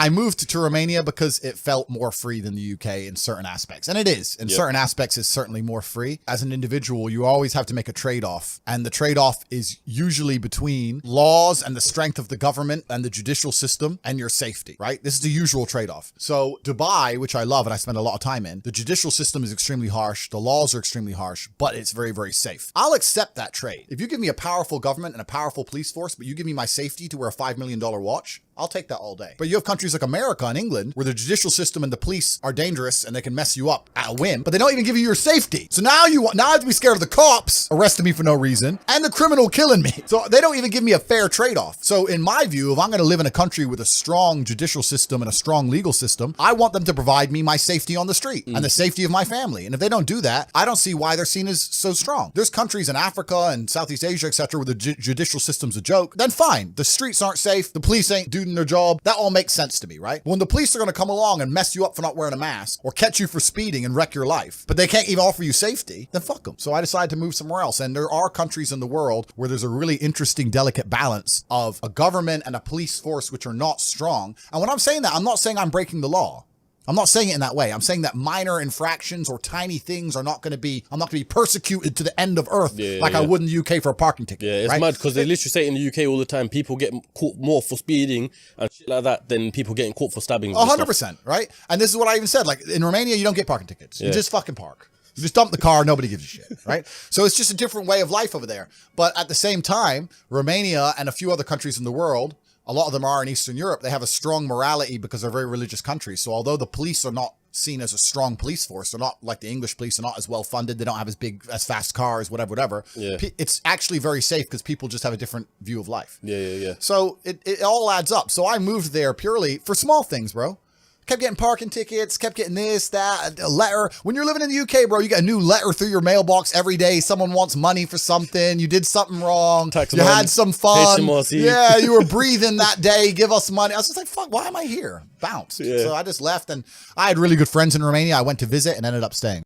I moved to Romania because it felt more free than the UK in certain aspects. And it is. In certain aspects, it's certainly more free. As an individual, you always have to make a trade-off. And the trade-off is usually between laws and the strength of the government and the judicial system and your safety, right? This is the usual trade-off. So Dubai, which I love and I spend a lot of time in, the judicial system is extremely harsh. The laws are extremely harsh, but it's very, very safe. I'll accept that trade. If you give me a powerful government and a powerful police force, but you give me my safety to wear a $5 million watch, I'll take that all day. But you have countries like America and England where the judicial system and the police are dangerous and they can mess you up at a whim, but they don't even give you your safety. So now I have to be scared of the cops arresting me for no reason and the criminal killing me. So they don't even give me a fair trade-off. So in my view, if I'm going to live in a country with a strong judicial system and a strong legal system, I want them to provide me my safety on the street and the safety of my family. And if they don't do that, I don't see why they're seen as so strong. There's countries in Africa and Southeast Asia, etc., where the judicial system's a joke. Then fine. The streets aren't safe. The police ain't doing their job. That all makes sense to me, right? When the police are going to come along and mess you up for not wearing a mask or catch you for speeding and wreck your life, but they can't even offer you safety, then fuck them. So I decided to move somewhere else. And there are countries in the world where there's a really interesting, delicate balance of a government and a police force which are not strong. And when I'm saying that, I'm not saying I'm breaking the law. I'm not saying it in that way. I'm saying that minor infractions or tiny things are not going to be, I'm not going to be persecuted to the end of earth I would in the UK for a parking ticket. Yeah, it's mad because they literally say in the UK all the time, people get caught more for speeding and shit like that than people getting caught for stabbing. 100%, right? And this is what I even said. Like in Romania, you don't get parking tickets. You just fucking park. You just dump the car, nobody gives a shit, right? So it's just a different way of life over there. But at the same time, Romania and a few other countries in the world, a lot of them are in Eastern Europe, they have a strong morality because they're very religious countries. So although the police are not seen as a strong police force, they're not like the English police, they're not as well funded, they don't have as fast cars, whatever. It's actually very safe because people just have a different view of life. So it all adds up. So I moved there purely for small things, bro. Kept getting parking tickets, kept getting this, that, a letter. When you're living in the UK, bro, you get a new letter through your mailbox every day. Someone wants money for something. You did something wrong. You had some fun. Yeah, you were breathing that day. Give us money. I was just like, fuck, why am I here? Bounce. So I just left, and I had really good friends in Romania. I went to visit and ended up staying.